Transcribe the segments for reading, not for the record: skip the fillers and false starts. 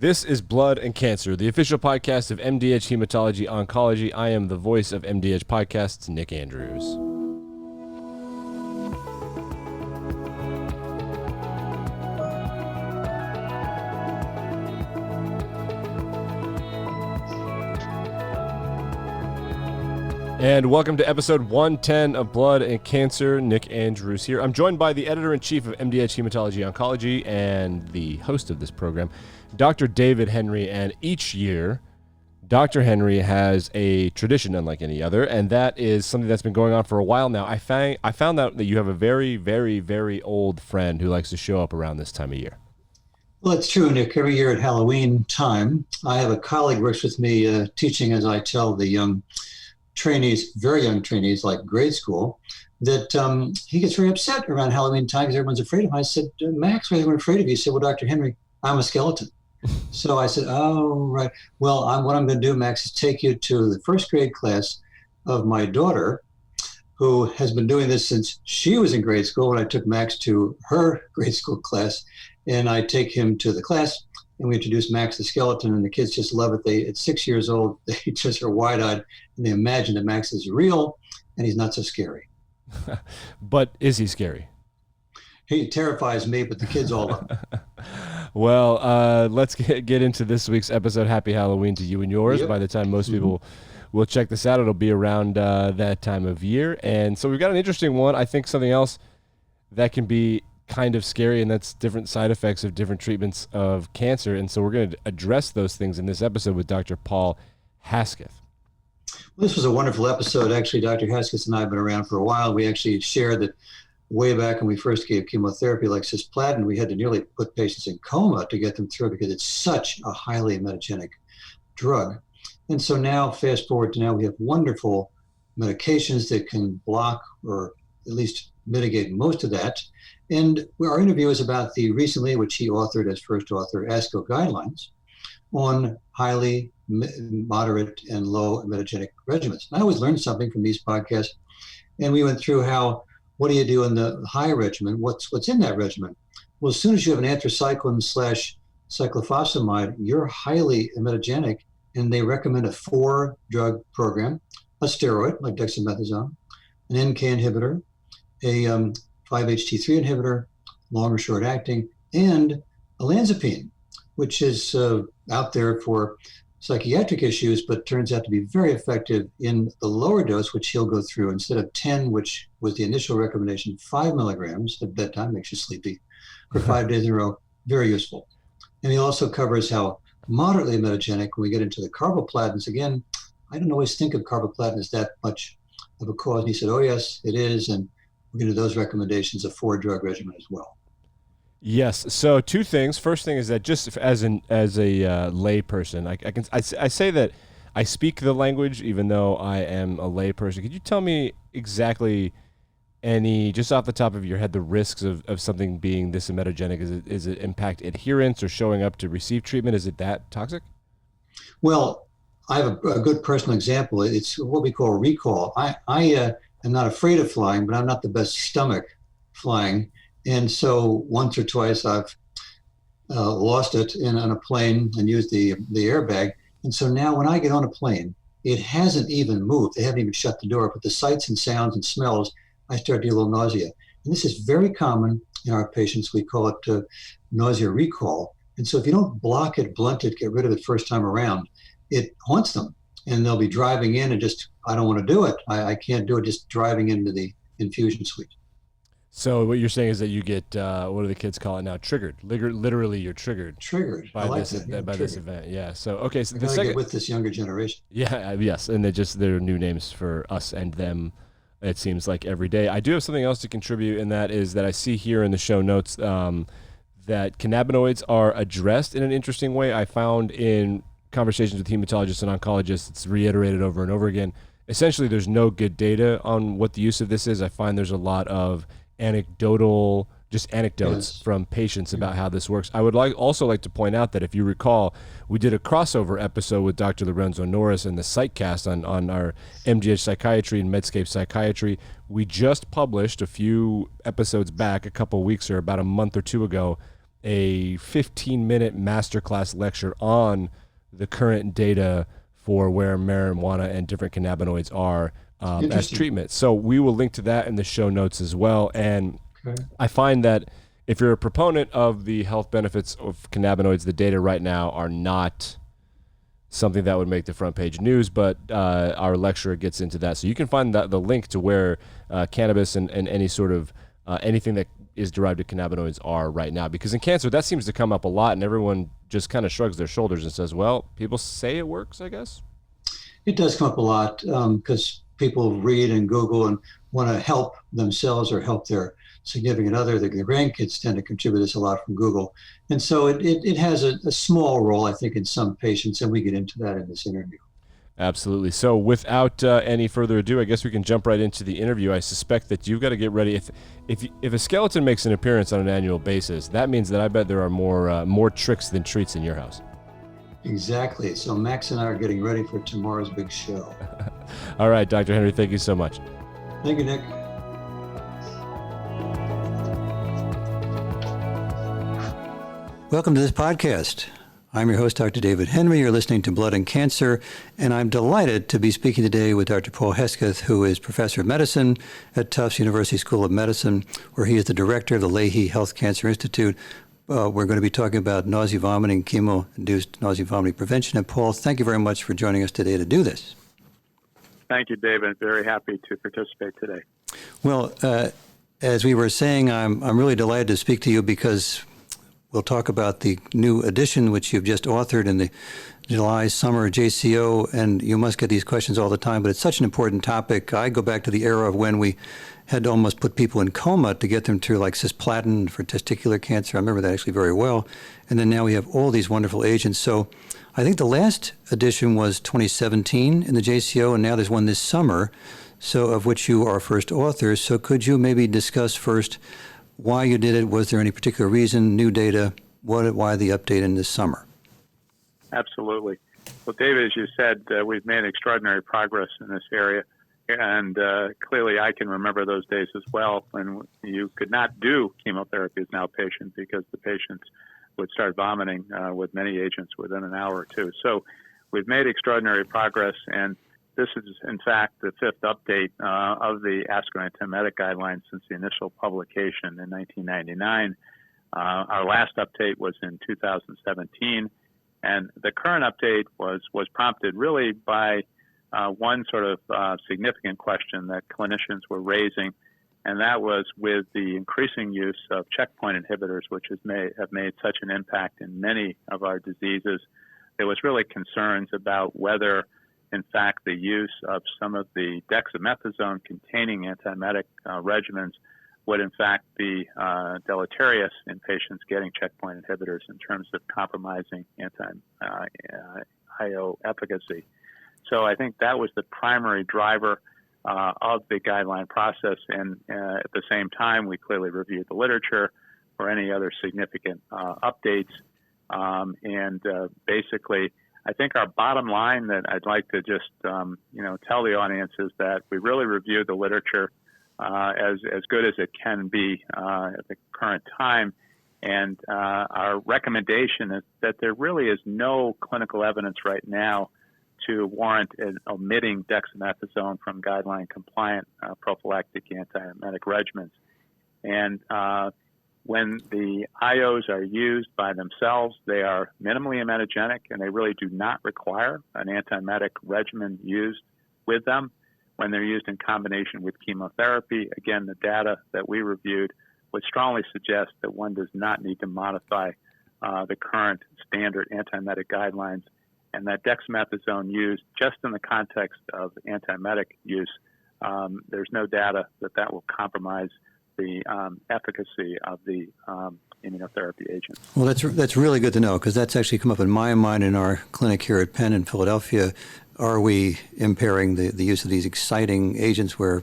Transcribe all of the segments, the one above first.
This is Blood and Cancer, the official podcast of MDH Hematology Oncology. I am the voice of MDH Podcasts, Nick Andrews. And welcome to episode 110 of Blood and Cancer. Nick Andrews here. I'm joined by the editor-in-chief of MDH Hematology Oncology and the host of this program, Dr. David Henry. And each year, Dr. Henry has a tradition unlike any other, and that is something that's been going on for a while now. I found out that you have a very, very, very old friend who likes to show up around this time of year. Well, it's true, Nick. Every year at Halloween time, I have a colleague who works with me teaching as I tell the young trainees, very young trainees like grade school, that he gets very upset around Halloween time because everyone's afraid of him. I said, Max, why are everyone afraid of you? He said, well, Dr. Henry, I'm a skeleton. So I said, oh, right. Well, what I'm going to do, Max, is take you to the first grade class of my daughter, who has been doing this since she was in grade school, when I took Max to her grade school class. And I take him to the class, and we introduce Max the skeleton, and the kids just love it. At 6 years old, they just are wide-eyed, and they imagine that Max is real, and he's not so scary. But is he scary? He terrifies me, but the kids all love him. Well, let's get into this week's episode. Happy Halloween to you and yours. Yep. By the time most people will check this out, it'll be around that time of year. And so we've got an interesting one. I think something else that can be kind of scary, and that's different side effects of different treatments of cancer. And so we're going to address those things in this episode with Dr. Paul Hesketh. Well, this was a wonderful episode. Actually, Dr. Hesketh and I have been around for a while. We actually shared that way back when we first gave chemotherapy like cisplatin, we had to nearly put patients in coma to get them through because it's such a highly emetogenic drug. And so now, fast forward to now, we have wonderful medications that can block or at least mitigate most of that. And our interview is about the recently, which he authored as first author, ASCO guidelines on highly moderate and low emetogenic regimens. I always learn something from these podcasts. And we went through what do you do in the high regimen? What's in that regimen? Well, as soon as you have an anthracycline / cyclophosphamide, you're highly emetogenic, and they recommend a 4-drug program, a steroid like dexamethasone, an NK inhibitor, a 5-HT3 inhibitor, long or short acting, and a Lanzapine, which is out there for psychiatric issues, but turns out to be very effective in the lower dose, which he'll go through. Instead of 10, which was the initial recommendation, 5 milligrams at bedtime, makes you sleepy, for 5 days in a row, very useful. And he also covers how moderately emetogenic, when we get into the Carboplatins, again, I don't always think of Carboplatin as that much of a cause. And he said, oh yes, it is, and we're going to do those recommendations, a 4-drug regimen as well. Yes. So 2 things. First thing is that just as a lay person, I say that I speak the language even though I am a lay person. Could you tell me exactly just off the top of your head, the risks of something being this emetogenic? Is it impact adherence or showing up to receive treatment? Is it that toxic? Well, I have a good personal example. It's what we call recall. I am not afraid of flying, but I'm not the best stomach flying. And so once or twice I've lost it on a plane and used the airbag. And so now when I get on a plane, it hasn't even moved. They haven't even shut the door, but the sights and sounds and smells, I start to get a little nausea. And this is very common in our patients. We call it nausea recall. And so if you don't block it, blunt it, get rid of it first time around, it haunts them. And they'll be driving in and just, I don't want to do it. I can't do it, just driving into the infusion suite. So what you're saying is that you get, what do the kids call it now? Triggered. Literally, you're triggered. Triggered. By this event. Yeah. So, okay. So the second, get with this younger generation. Yeah. Yes. And there are new names for us and them, it seems like, every day. I do have something else to contribute, and that is that I see here in the show notes that cannabinoids are addressed in an interesting way. I found in conversations with hematologists and oncologists, it's reiterated over and over again. Essentially, there's no good data on what the use of this is. I find there's a lot of anecdotes from patients about how this works. I would also like to point out that if you recall, we did a crossover episode with Dr. Lorenzo Norris and the Psychcast on our MGH Psychiatry and Medscape Psychiatry. We just published a few episodes back, a couple weeks or about a month or two ago, a 15-minute masterclass lecture on the current data for where marijuana and different cannabinoids are as treatment. So we will link to that in the show notes as well. And I find that if you're a proponent of the health benefits of cannabinoids, the data right now are not something that would make the front page news, but our lecturer gets into that. So you can find the link to where cannabis and any sort of anything that is derived to cannabinoids are right now. Because in cancer, that seems to come up a lot, and everyone just kind of shrugs their shoulders and says, well, people say it works, I guess. It does come up a lot because people read and Google and want to help themselves or help their significant other. The grandkids tend to contribute this a lot from Google. And so it has a small role, I think, in some patients, and we get into that in this interview. Absolutely. So without any further ado, I guess we can jump right into the interview. I suspect that you've got to get ready. If a skeleton makes an appearance on an annual basis, that means that I bet there are more tricks than treats in your house. Exactly. So Max and I are getting ready for tomorrow's big show. All right, Dr. Henry, thank you so much. Thank you, Nick. Welcome to this podcast. I'm your host, Dr. David Henry. You're listening to Blood and Cancer, and I'm delighted to be speaking today with Dr. Paul Hesketh, who is professor of medicine at Tufts University School of Medicine, where he is the director of the Lahey Health Cancer Institute. We're going to be talking about nausea, vomiting, chemo-induced nausea, vomiting prevention. And Paul, thank you very much for joining us today to do this. Thank you, David. Very happy to participate today. Well, as we were saying, I'm really delighted to speak to you because we'll talk about the new edition, which you've just authored in the July summer JCO, and you must get these questions all the time, but it's such an important topic. I go back to the era of when we had to almost put people in coma to get them through like cisplatin for testicular cancer. I remember that actually very well. And then now we have all these wonderful agents. So I think the last edition was 2017 in the JCO, and now there's one this summer, so of which you are first authors. So could you maybe discuss first why you did it? Was there any particular reason, new data? Why the update in this summer? Absolutely. Well, David, as you said, we've made extraordinary progress in this area. And clearly I can remember those days as well when you could not do chemotherapy as an outpatient because the patients would start vomiting with many agents within an hour or two. So we've made extraordinary progress, and this is, in fact, the fifth update of the ASCO antiemetic guidelines since the initial publication in 1999. Our last update was in 2017, and the current update was prompted really by one sort of significant question that clinicians were raising, and that was with the increasing use of checkpoint inhibitors, which have made such an impact in many of our diseases. There was really concerns about whether, in fact, the use of some of the dexamethasone containing antiemetic regimens would, in fact, be deleterious in patients getting checkpoint inhibitors in terms of compromising anti-IO efficacy. So I think that was the primary driver of the guideline process. And at the same time, we clearly reviewed the literature for any other significant updates. Basically, I think our bottom line that I'd like to just tell the audience is that we really reviewed the literature as good as it can be at the current time. And our recommendation is that there really is no clinical evidence right now to warrant omitting dexamethasone from guideline-compliant prophylactic antiemetic regimens. And when the IOs are used by themselves, they are minimally emetogenic, and they really do not require an antiemetic regimen used with them. When they're used in combination with chemotherapy, again, the data that we reviewed would strongly suggest that one does not need to modify the current standard antiemetic guidelines, and that dexamethasone used just in the context of antiemetic use, there's no data that will compromise the efficacy of the immunotherapy agent. Well, that's really good to know, because that's actually come up in my mind in our clinic here at Penn in Philadelphia. Are we impairing the use of these exciting agents where,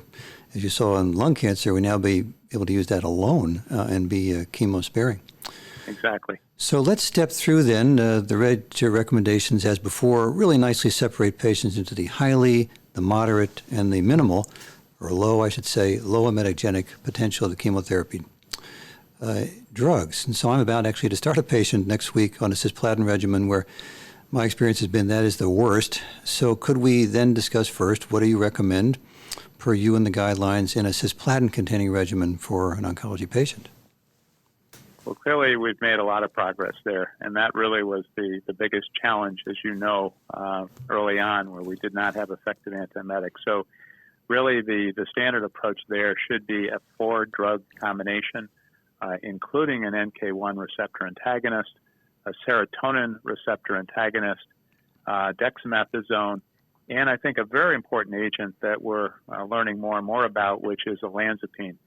as you saw in lung cancer, we now be able to use that alone and be chemo-sparing? Exactly. So let's step through then. The recommendations, as before, really nicely separate patients into the highly, the moderate, and the minimal, or low, I should say, low-emetic-genic potential of the chemotherapy. drugs. And so I'm about actually to start a patient next week on a cisplatin regimen where my experience has been that is the worst. So could we then discuss first, what do you recommend per you and the guidelines in a cisplatin-containing regimen for an oncology patient? Well, clearly we've made a lot of progress there, and that really was the biggest challenge, as you know, early on, where we did not have effective antiemetics. So really the standard approach there should be a 4-drug combination, including an NK1 receptor antagonist, a serotonin receptor antagonist, dexamethasone, and I think a very important agent that we're learning more and more about, which is Lanzapine.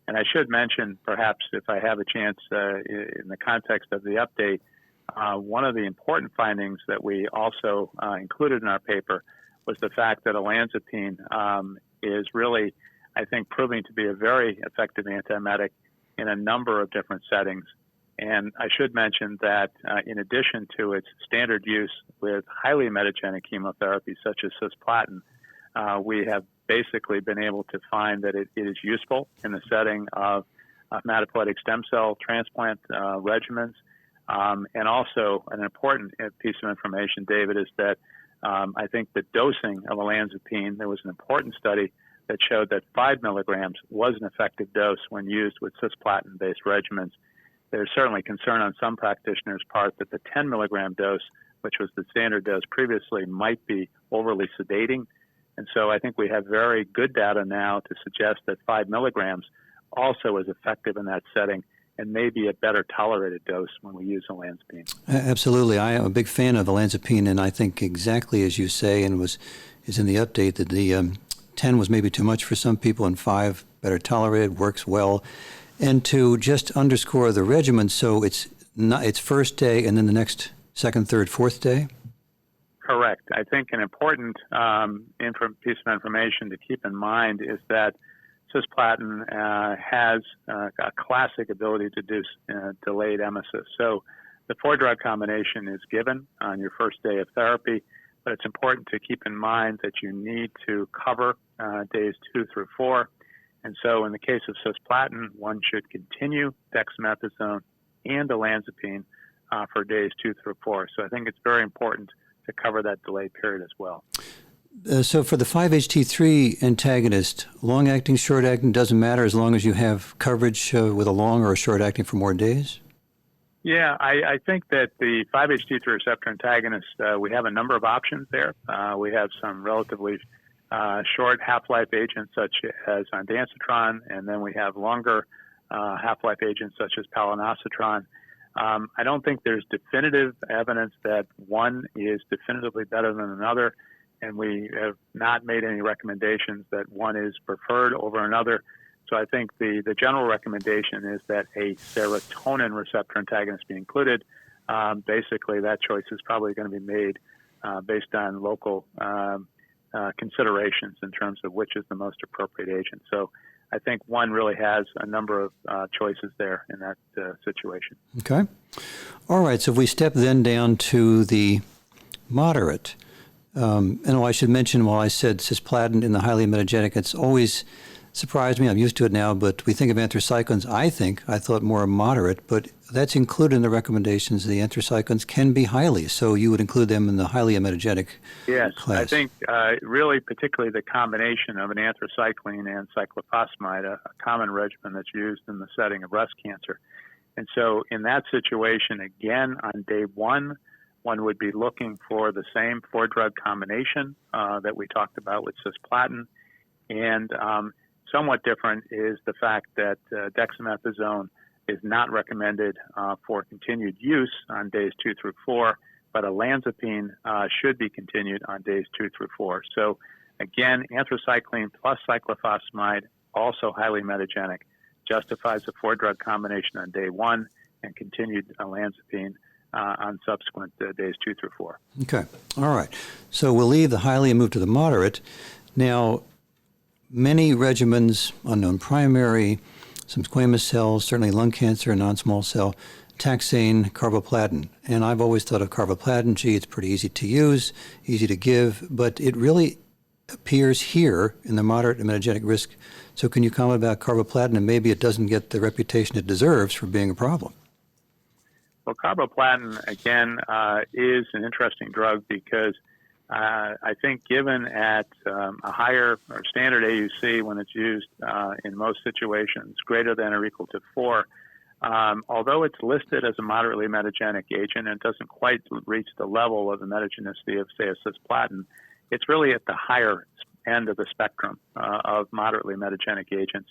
And I should mention, perhaps if I have a chance in the context of the update, one of the important findings that we also included in our paper was the fact that Lanzapine is really, I think, proving to be a very effective antiemetic in a number of different settings. And I should mention that in addition to its standard use with highly emetogenic chemotherapy such as cisplatin, we have basically been able to find that it is useful in the setting of hematopoietic stem cell transplant regimens. And also an important piece of information, David, is that I think the dosing of Lanzapine, there was an important study that showed that 5 milligrams was an effective dose when used with cisplatin-based regimens. There's certainly concern on some practitioners' part that the 10 milligram dose, which was the standard dose previously, might be overly sedating. And so I think we have very good data now to suggest that 5 milligrams also is effective in that setting and may be a better tolerated dose when we use Lanzapine. Absolutely. I am a big fan of Lanzapine, and I think exactly as you say, and is in the update, that the 10 was maybe too much for some people and 5 better tolerated, works well. And to just underscore the regimen, so it's first day and then the next second, third, fourth day? Correct. I think an important piece of information to keep in mind is that cisplatin has a classic ability to do delayed emesis. So the 4-drug combination is given on your first day of therapy, but it's important to keep in mind that you need to cover days 2 through 4. And so in the case of cisplatin, one should continue dexamethasone and Lanzapine for days 2 through 4. So I think it's very important to cover that delay period as well. So for the 5-HT3 antagonist, long-acting, short-acting, doesn't matter as long as you have coverage with a long or a short-acting for more days? Yeah, I think that the 5-HT3 receptor antagonist, we have a number of options there. We have some relatively short half-life agents such as ondansetron, and then we have longer half-life agents such as palonosetron. I don't think there's definitive evidence that one is definitively better than another, and we have not made any recommendations that one is preferred over another. So I think the general recommendation is that a serotonin receptor antagonist be included. Basically, that choice is probably going to be made based on local considerations in terms of which is the most appropriate agent. So I think one really has a number of choices there in that situation. Okay. All right. So if we step then down to the moderate, and I should mention, while I said cisplatin in the highly emetogenic, it's always surprised me. I'm used to it now, but we think of anthracyclines, I thought more moderate, but that's included in the recommendations. The anthracyclines can be highly, so you would include them in the highly emetogenic class. I think really particularly the combination of an anthracycline and cyclophosphamide, a common regimen that's used in the setting of breast cancer. And so in that situation, again, on day one would be looking for the same 4-drug combination that we talked about with cisplatin. And somewhat different is the fact that dexamethasone is not recommended for continued use on days 2 through 4, but Lanzapine should be continued on days 2 through 4. So again, anthracycline plus cyclophosphamide, also highly emetogenic, justifies a 4-drug combination on day 1 and continued Lanzapine on subsequent days 2 through 4. Okay. All right. So we'll leave the highly and move to the moderate. Now, many regimens, unknown primary, some squamous cells, certainly lung cancer, non-small cell, taxane, carboplatin. And I've always thought of carboplatin, it's pretty easy to use, easy to give, but it really appears here in the moderate emetogenic risk. So can you comment about carboplatin, and maybe it doesn't get the reputation it deserves for being a problem? Well, carboplatin, again, is an interesting drug because I think given at a higher or standard AUC when it's used in most situations, greater than or equal to 4, although it's listed as a moderately emetogenic agent and doesn't quite reach the level of emetogenicity of, say, a cisplatin, it's really at the higher end of the spectrum of moderately emetogenic agents.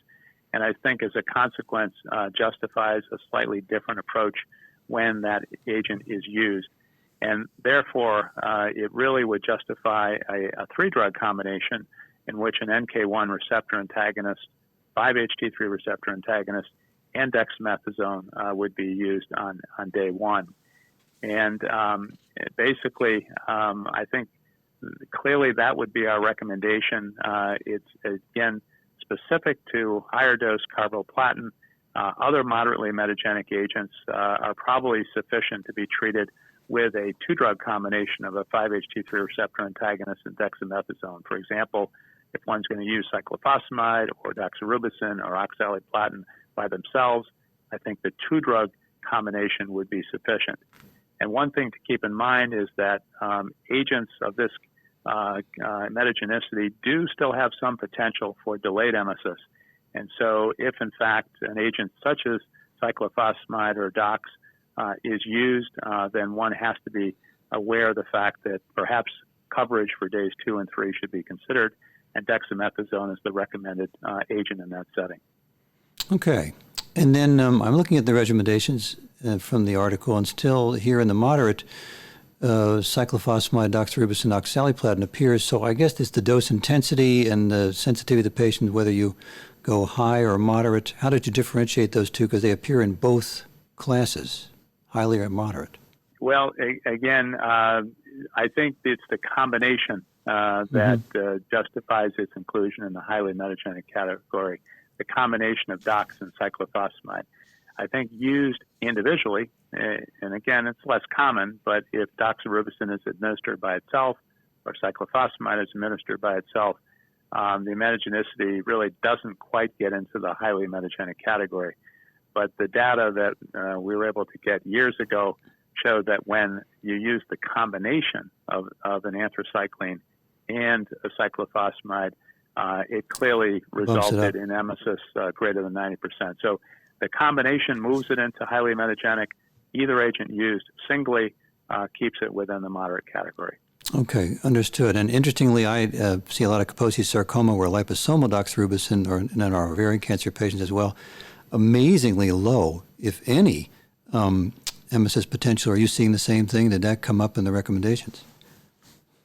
And I think as a consequence justifies a slightly different approach when that agent is used. And therefore, it really would justify a 3-drug combination in which an NK1 receptor antagonist, 5-HT3 receptor antagonist, and dexamethasone would be used on day 1. And basically, I think clearly that would be our recommendation. It's, again, specific to higher dose carboplatin. Other moderately emetogenic agents are probably sufficient to be treated with a 2-drug combination of a 5-HT3 receptor antagonist and dexamethasone. For example, if one's going to use cyclophosphamide or doxorubicin or oxaliplatin by themselves, I think the 2-drug combination would be sufficient. And one thing to keep in mind is that agents of this emetogenicity do still have some potential for delayed emesis. And so if, in fact, an agent such as cyclophosphamide or dox is used, then one has to be aware of the fact that perhaps coverage for days 2 and 3 should be considered, and dexamethasone is the recommended agent in that setting. Okay. And then I'm looking at the recommendations from the article, and still here in the moderate, cyclophosphamide, doxorubicin, oxaliplatin appears. So I guess it's the dose intensity and the sensitivity of the patient, whether you go high or moderate. How did you differentiate those two? Because they appear in both classes, highly or moderate. Well, again, I think it's the combination that justifies its inclusion in the highly emetogenic category, the combination of dox and cyclophosphamide. I think used individually, and again, it's less common, but if doxorubicin is administered by itself or cyclophosphamide is administered by itself, the emetogenicity really doesn't quite get into the highly emetogenic category. But the data that we were able to get years ago showed that when you use the combination of an anthracycline and a cyclophosphamide, it clearly resulted in emesis greater than 90%. So the combination moves it into highly emetogenic. Either agent used singly keeps it within the moderate category. Okay, understood. And interestingly, I see a lot of Kaposi's sarcoma where liposomal doxorubicin, or in our ovarian cancer patients as well, amazingly low, if any, emesis potential. Are you seeing the same thing? Did that come up in the recommendations?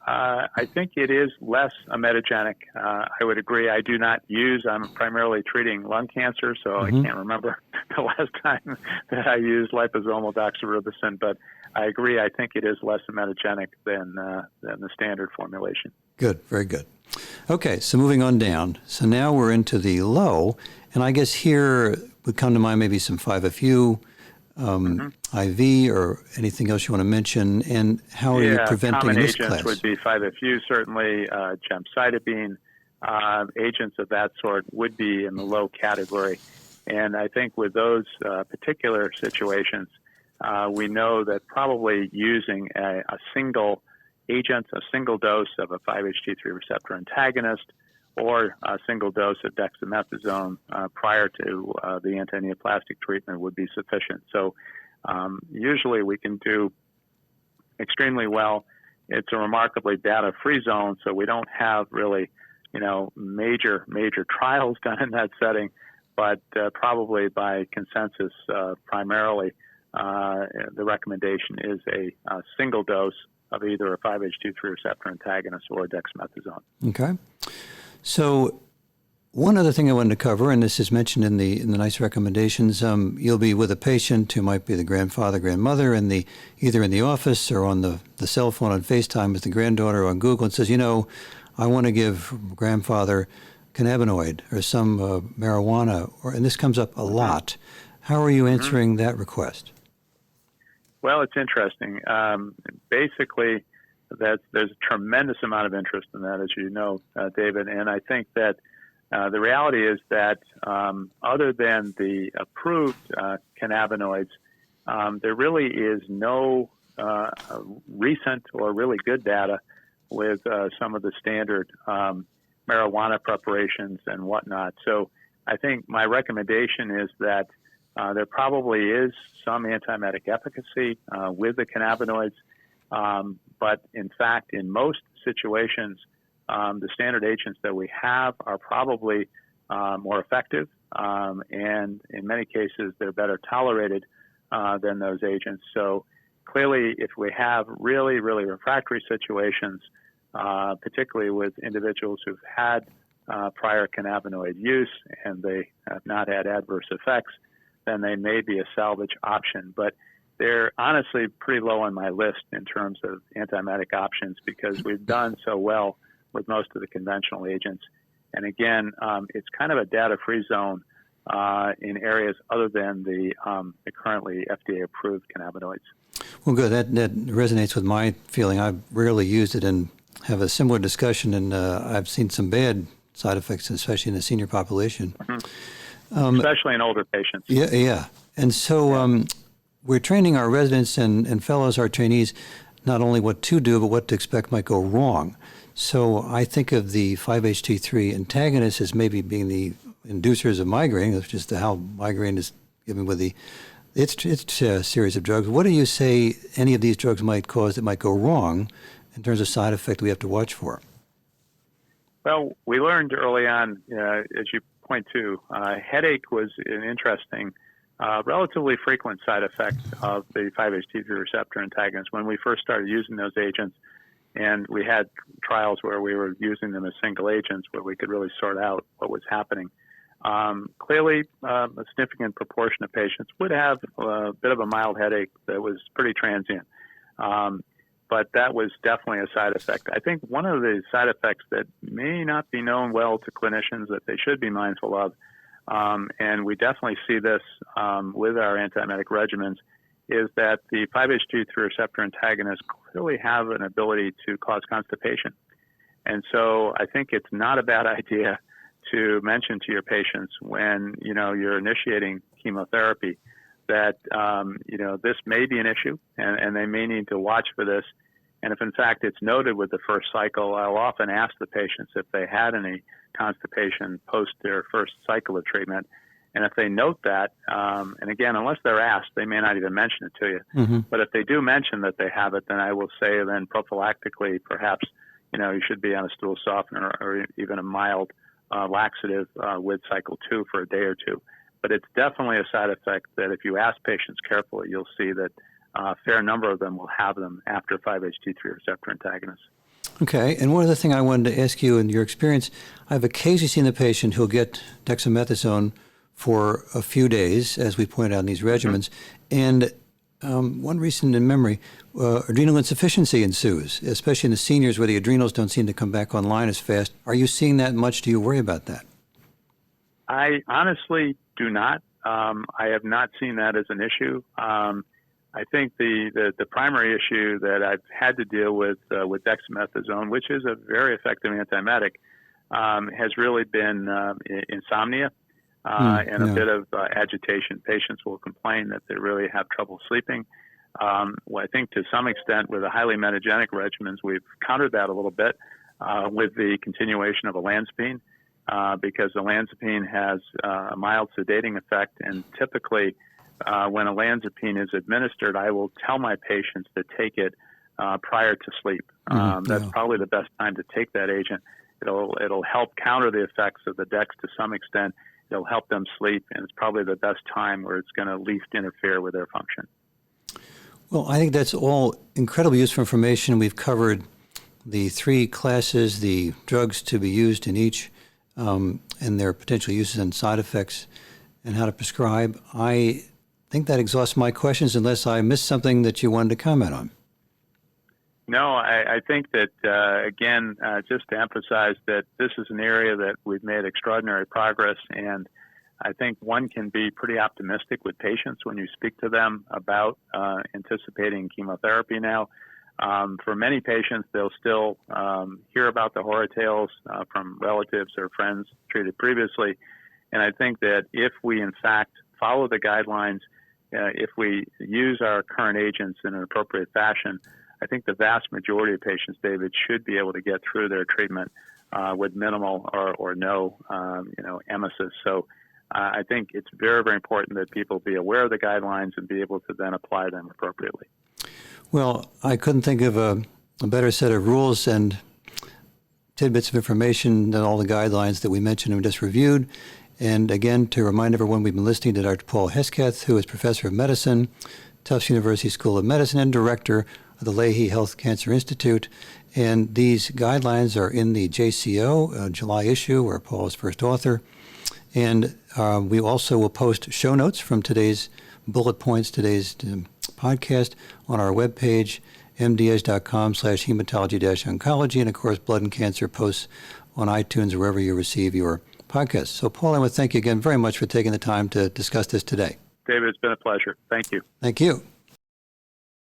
I think it is less emetogenic. I would agree. I do not use, I'm primarily treating lung cancer, so I can't remember the last time that I used liposomal doxorubicin, but I agree. I think it is less emetogenic than the standard formulation. Good, very good. Okay, so moving on down. So now we're into the low, and I guess here would come to mind maybe some 5-FU, IV, or anything else you want to mention, and how are you preventing in this class? Common agents would be 5-FU, certainly gemcitabine. Agents of that sort would be in the low category. And I think with those particular situations, we know that probably using a single agent, a single dose of a 5-HT3 receptor antagonist, or a single dose of dexamethasone prior to the antineoplastic treatment would be sufficient. So usually we can do extremely well. It's a remarkably data-free zone, so we don't have really, major trials done in that setting, but probably by consensus primarily, the recommendation is a single dose of either a 5-HT3 receptor antagonist or dexamethasone. Okay. So one other thing I wanted to cover, and this is mentioned in the NICE recommendations, you'll be with a patient who might be the grandfather, grandmother, and either in the office or on the cell phone on FaceTime with the granddaughter or on Google, and says, I want to give grandfather cannabinoid or some marijuana, and this comes up a lot. How are you answering that request? Well, it's interesting. Basically, there's a tremendous amount of interest in that, as you know, David. And I think that the reality is that other than the approved cannabinoids, there really is no recent or really good data with some of the standard marijuana preparations and whatnot. So I think my recommendation is that there probably is some antiemetic efficacy with the cannabinoids, but in fact, in most situations, the standard agents that we have are probably more effective, and in many cases, they're better tolerated than those agents. So clearly, if we have really, really refractory situations, particularly with individuals who've had prior cannabinoid use and they have not had adverse effects, then they may be a salvage option. But they're honestly pretty low on my list in terms of antiemetic options because we've done so well with most of the conventional agents. And again, it's kind of a data-free zone in areas other than the currently FDA-approved cannabinoids. Well, good. That resonates with my feeling. I've rarely used it and have a similar discussion, and I've seen some bad side effects, especially in the senior population. Mm-hmm. Especially in older patients. Yeah. And so we're training our residents and fellows, our trainees, not only what to do, but what to expect might go wrong. So I think of the 5-HT3 antagonists as maybe being the inducers of migraine. That's just how migraine is given with its series of drugs. What do you say any of these drugs might cause that might go wrong in terms of side effect we have to watch for? Well, we learned early on, as you point to, headache was an interesting, relatively frequent side effect of the 5-HT3 receptor antagonists when we first started using those agents. And we had trials where we were using them as single agents where we could really sort out what was happening. Clearly, a significant proportion of patients would have a bit of a mild headache that was pretty transient. But that was definitely a side effect. I think one of the side effects that may not be known well to clinicians that they should be mindful of, and we definitely see this with our antiemetic regimens, is that the 5-HT3 receptor antagonists clearly have an ability to cause constipation. And so I think it's not a bad idea to mention to your patients when, you're initiating chemotherapy that, this may be an issue and they may need to watch for this. And if in fact it's noted with the first cycle, I'll often ask the patients if they had any constipation post their first cycle of treatment. And if they note that, and again, unless they're asked, they may not even mention it to you. Mm-hmm. But if they do mention that they have it, then I will say then prophylactically, perhaps, you should be on a stool softener or even a mild laxative with cycle 2 for a day or two. But it's definitely a side effect that if you ask patients carefully, you'll see that a fair number of them will have them after 5-HT3 receptor antagonists. Okay, and one other thing I wanted to ask you in your experience, I've occasionally seen the patient who'll get dexamethasone for a few days, as we pointed out in these regimens, and one recent in memory, adrenal insufficiency ensues, especially in the seniors where the adrenals don't seem to come back online as fast. Are you seeing that much? Do you worry about that? I honestly do not. I have not seen that as an issue. I think the primary issue that I've had to deal with dexamethasone, which is a very effective antiemetic, has really been insomnia. And a bit of agitation. Patients will complain that they really have trouble sleeping. Well, I think to some extent with the highly metagenic regimens, we've countered that a little bit with the continuation of a Lanzapine because the Lanzapine has a mild sedating effect. And typically when a Lanzapine is administered, I will tell my patients to take it prior to sleep. That's probably the best time to take that agent. It'll help counter the effects of the Dex to some extent. It'll help them sleep, and it's probably the best time where it's going to least interfere with their function. Well, I think that's all incredibly useful information. We've covered the 3 classes, the drugs to be used in each, and their potential uses and side effects, and how to prescribe. I think that exhausts my questions unless I missed something that you wanted to comment on. No, I think that, again, just to emphasize that this is an area that we've made extraordinary progress, and I think one can be pretty optimistic with patients when you speak to them about anticipating chemotherapy now. For many patients, they'll still hear about the horror tales from relatives or friends treated previously. And I think that if we, in fact, follow the guidelines, if we use our current agents in an appropriate fashion, I think the vast majority of patients, David, should be able to get through their treatment with minimal or no, emesis. So I think it's very, very important that people be aware of the guidelines and be able to then apply them appropriately. Well, I couldn't think of a better set of rules and tidbits of information than all the guidelines that we mentioned and just reviewed. And again, to remind everyone, we've been listening to Dr. Paul Hesketh, who is professor of medicine, Tufts University School of Medicine, and director of the Lahey Health Cancer Institute. And these guidelines are in the JCO July issue, where Paul is first author. And we also will post show notes from today's bullet points, today's podcast on our webpage, mds.com/hematology-oncology, and of course, Blood and Cancer posts on iTunes or wherever you receive your podcasts. So, Paul, I want to thank you again very much for taking the time to discuss this today. David, it's been a pleasure. Thank you. Thank you.